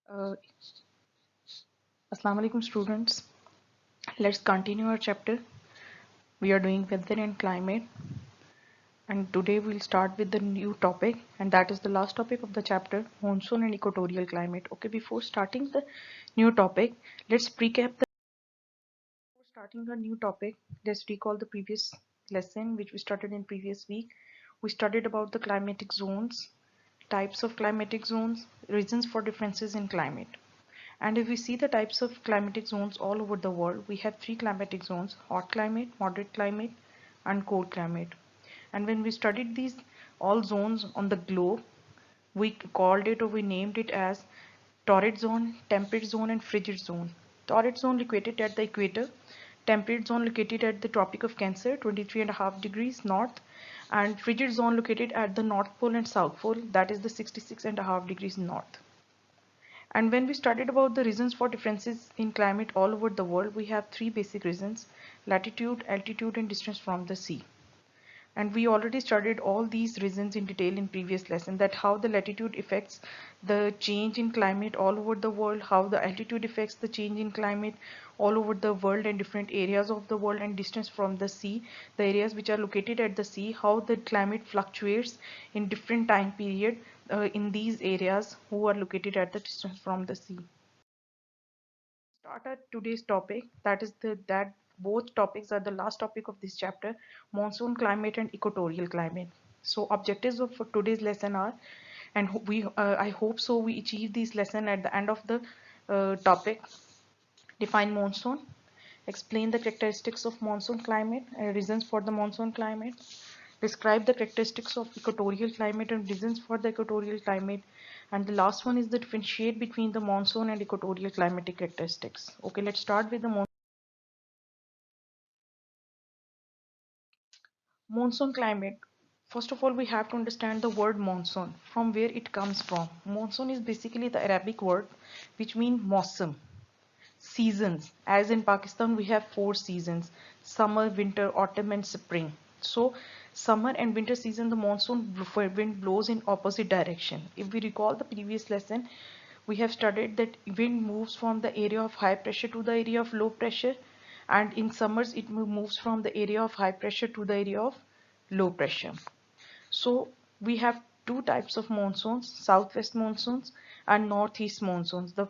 Uh, Assalamu alaikum students. Let's continue our chapter. We are doing weather and climate, and today we'll start with the new topic, and that is the last topic of the chapter, monsoon and equatorial climate. Okay, before starting the new topic, let's recap the before starting the new topic. Let's recall the previous lesson which we started in previous week. We studied about the climatic zones, types of climatic zones, reasons for differences in climate. And if we see the types of climatic zones all over the world, we have three climatic zones: hot climate, moderate climate, and cold climate. And when we studied these all zones on the globe, we called it or we named it as torrid zone, temperate zone, and frigid zone. Torrid zone located at the equator, temperate zone located at the Tropic of Cancer, 23.5 degrees north, and frigid zone located at the North Pole and South Pole, that is the 66.5 degrees north. And when we studied about the reasons for differences in climate all over the world, we have three basic reasons: latitude, altitude, and distance from the sea. And we already studied all these reasons in detail in previous lesson, that how the latitude affects the change in climate all over the world, how the altitude affects the change in climate all over the world and different areas of the world, and distance from the sea, the areas which are located at the sea, how the climate fluctuates in different time period in these areas who are located at the distance from the sea. Start at today's topic, that is that both topics are the last topic of this chapter: monsoon climate and equatorial climate. So objectives of today's lesson are, and we I hope so we achieve this lesson at the end of the topic: define monsoon, explain the characteristics of monsoon climate and reasons for the monsoon climate, describe the characteristics of equatorial climate and reasons for the equatorial climate, and the last one is the differentiate between the monsoon and equatorial climatic characteristics. Okay, let's start with the monsoon climate. First of all, we have to understand the word monsoon, from where it comes from. Monsoon is basically the Arabic word which means mawsum, seasons. As in Pakistan we have four seasons: summer, winter, autumn, and spring. So summer and winter season, the monsoon wind blows in opposite direction. If we recall the previous lesson, we have studied that wind moves from the area of high pressure to the area of low pressure, and in summers it moves from the area of high pressure to the area of low pressure. So we have two types of monsoons: southwest monsoons and northeast monsoons. The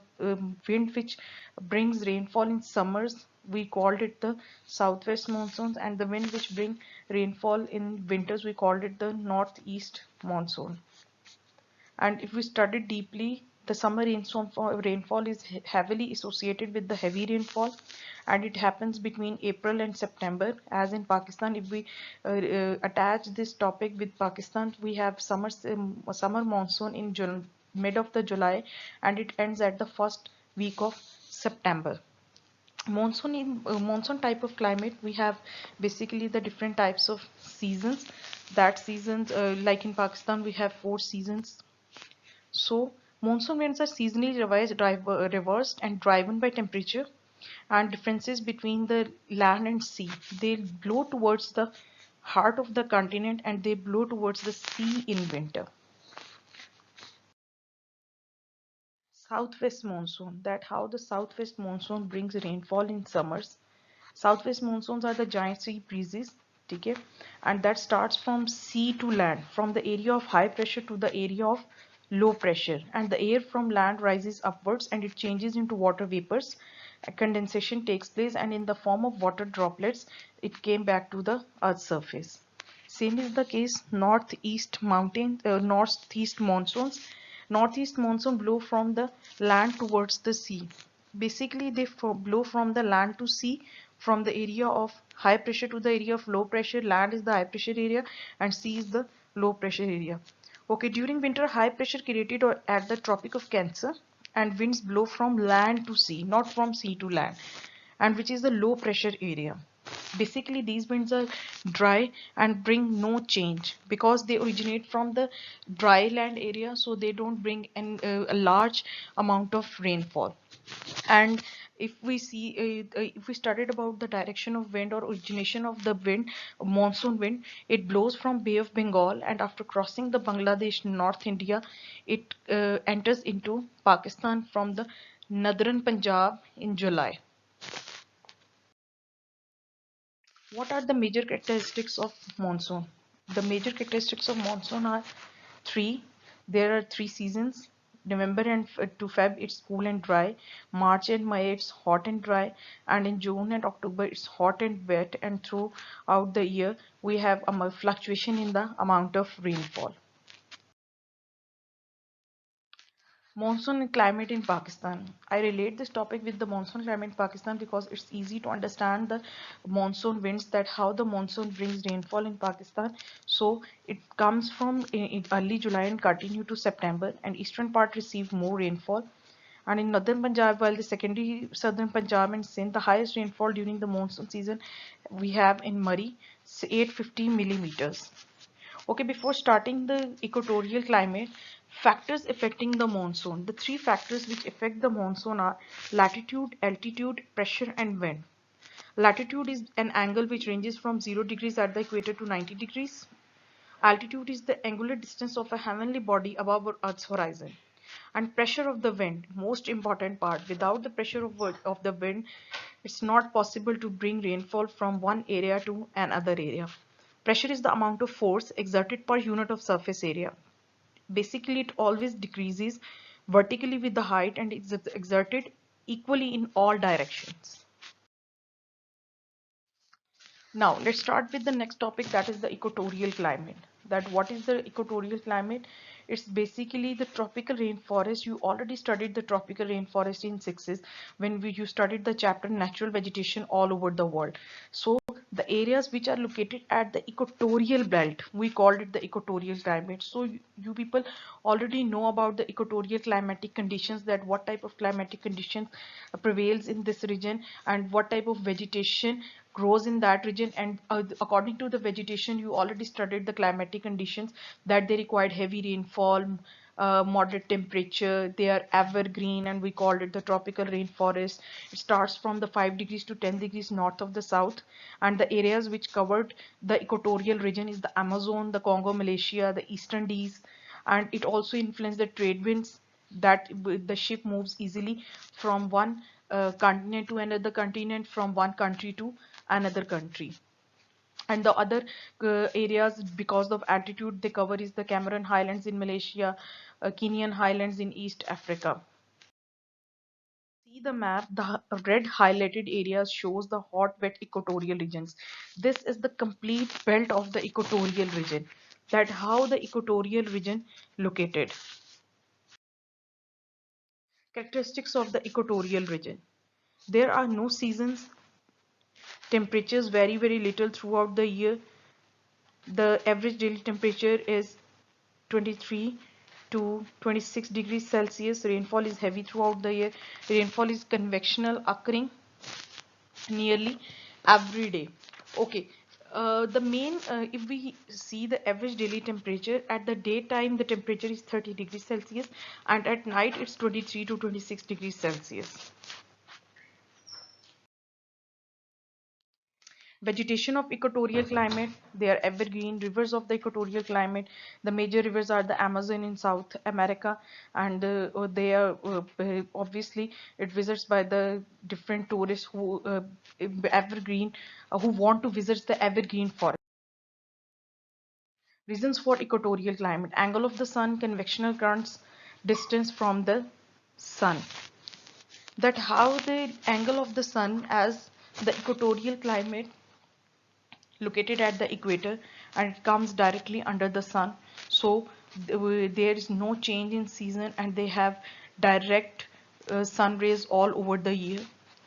wind which brings rainfall in summers, we called it the southwest monsoons, and the wind which bring rainfall in winters, we called it the northeast monsoon. And if we study deeply, the summer rainfall is heavily associated with the heavy rainfall, and it happens between April and September. As in Pakistan, if we attach this topic with Pakistan, we have summer monsoon in mid of the July, and it ends at the first week of September. Monsoon type of climate, we have basically the different types of seasons. That seasons, like in Pakistan we have four seasons. So monsoon winds are seasonally reversed and driven by temperature and differences between the land and sea. They blow towards the heart of the continent and they blow towards the sea in winter. Southwest monsoon, that how the southwest monsoon brings rainfall in summers. Southwest monsoons are the giant sea breezes, okay, and that starts from sea to land, from the area of high pressure to the area of low pressure, and the air from land rises upwards and it changes into water vapors. A condensation takes place, and in the form of water droplets it came back to the earth's surface. Same is the case northeast monsoons. Northeast monsoon blow from the land towards the sea. Basically, they blow from the land to sea, from the area of high pressure to the area of low pressure. Land is the high pressure area and sea is the low pressure area. Okay, during winter, high pressure created at the Tropic of Cancer, and winds blow from land to sea, not from sea to land, and which is the low pressure area. Basically, these winds are dry and bring no change because they originate from the dry land area, so they don't bring a large amount of rainfall. And if we see if we studied about the direction of wind or origination of the wind, monsoon wind, it blows from Bay of Bengal, and after crossing the Bangladesh, North India, it enters into Pakistan from the northern Punjab in July. What are the major characteristics of monsoon? The major characteristics of monsoon are three. There are three seasons. November and to Feb it's cool and dry. March and May it's hot and dry. And in June and October it's hot and wet. And throughout the year we have a fluctuation in the amount of rainfall. Monsoon climate in Pakistan. I relate this topic with the monsoon climate in Pakistan because it's easy to understand the monsoon winds, that how the monsoon brings rainfall in Pakistan. So it comes from in early July and continue to September, and eastern part receive more rainfall. And in northern Punjab, while the secondary southern Punjab and Sindh, the highest rainfall during the monsoon season we have in Murray, 850 millimeters. Okay, before starting the equatorial climate, factors affecting the monsoon. The three factors which affect the monsoon are latitude, altitude, pressure, and wind. Latitude is an angle which ranges from 0 degrees at the equator to 90 degrees. Altitude is the angular distance of a heavenly body above Earth's horizon. And pressure of the wind, most important part. Without the pressure of the wind, it's not possible to bring rainfall from one area to another area. Pressure is the amount of force exerted per unit of surface area. Basically, it always decreases vertically with the height and is exerted equally in all directions. Now, let's start with the next topic, that is the equatorial climate. That what is the equatorial climate? It's basically the tropical rainforest. You already studied the tropical rainforest in sixes when you studied the chapter natural vegetation all over the world. So the areas which are located at the equatorial belt, we called it the equatorial climate. So you people already know about the equatorial climatic conditions, that what type of climatic conditions prevails in this region and what type of vegetation grows in that region. And according to the vegetation, you already studied the climatic conditions, that they required heavy rainfall, moderate temperature, they are evergreen, and we called it the tropical rainforest. It starts from the 5 degrees to 10 degrees north of the south, and the areas which covered the equatorial region is the Amazon, the Congo, Malaysia, the Eastern Indies. And it also influences the trade winds, that the ship moves easily from one continent to another continent, from one country to another country. And the other areas, because of altitude they cover, is the Cameron Highlands in Malaysia, Kenyan Highlands in East Africa. See the map, the red highlighted areas shows the hot wet equatorial regions. This is the complete belt of the equatorial region, that how the equatorial region located. Characteristics of the equatorial region. There are no seasons. Temperatures vary very little throughout the year. The average daily temperature is 23 to 26 degrees Celsius. Rainfall is heavy throughout the year. Rainfall is convectional, occurring nearly every day. Okay, if we see the average daily temperature, at the daytime the temperature is 30 degrees Celsius, and at night it's 23 to 26 degrees Celsius. Vegetation of equatorial climate, they are evergreen. Rivers of the equatorial climate, the major rivers are the Amazon in South America, and they are obviously it visits by the different tourists who evergreen who want to visit the evergreen forest. Reasons for equatorial climate: angle of the sun, convectional currents, distance from the sun. That how the angle of the sun, as the equatorial climate located at the equator and it comes directly under the sun, so there is no change in season, and they have direct sun rays all over the year.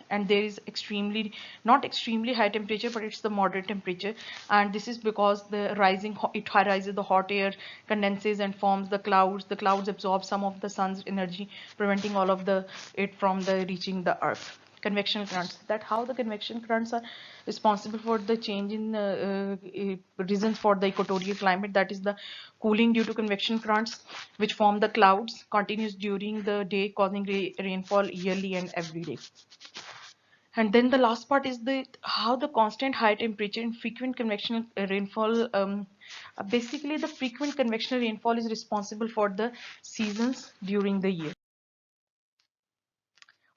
And there is extremely, not extremely high temperature, but it's the moderate temperature, and this is because the it rises, the hot air condenses and forms the clouds absorb some of the sun's energy, preventing all of the it from the reaching the earth. convection currents, that how the convection currents are responsible for the change in reasons for the equatorial climate, that is the cooling due to convection currents which form the clouds continues during the day, causing rainfall yearly and every day. And then the last part is the how the constant high temperature and frequent convectional rainfall, basically the frequent convectional rainfall is responsible for the seasons during the year.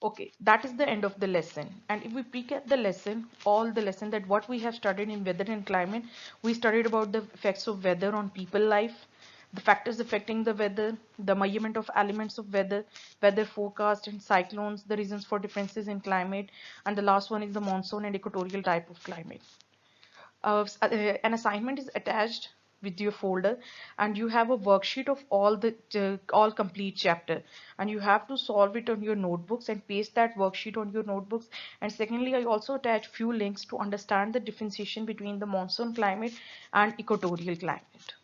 Okay, that is the end of the lesson. And if we peek at the lesson, all the lesson that what we have studied in weather and climate, we studied about the effects of weather on people life, the factors affecting the weather, the measurement of elements of weather, weather forecast and cyclones, the reasons for differences in climate, and the last one is the monsoon and equatorial type of climate. An assignment is attached with your folder, and you have a worksheet of all the all complete chapter, and you have to solve it on your notebooks and paste that worksheet on your notebooks. And secondly, I also attach few links to understand the differentiation between the monsoon climate and equatorial climate.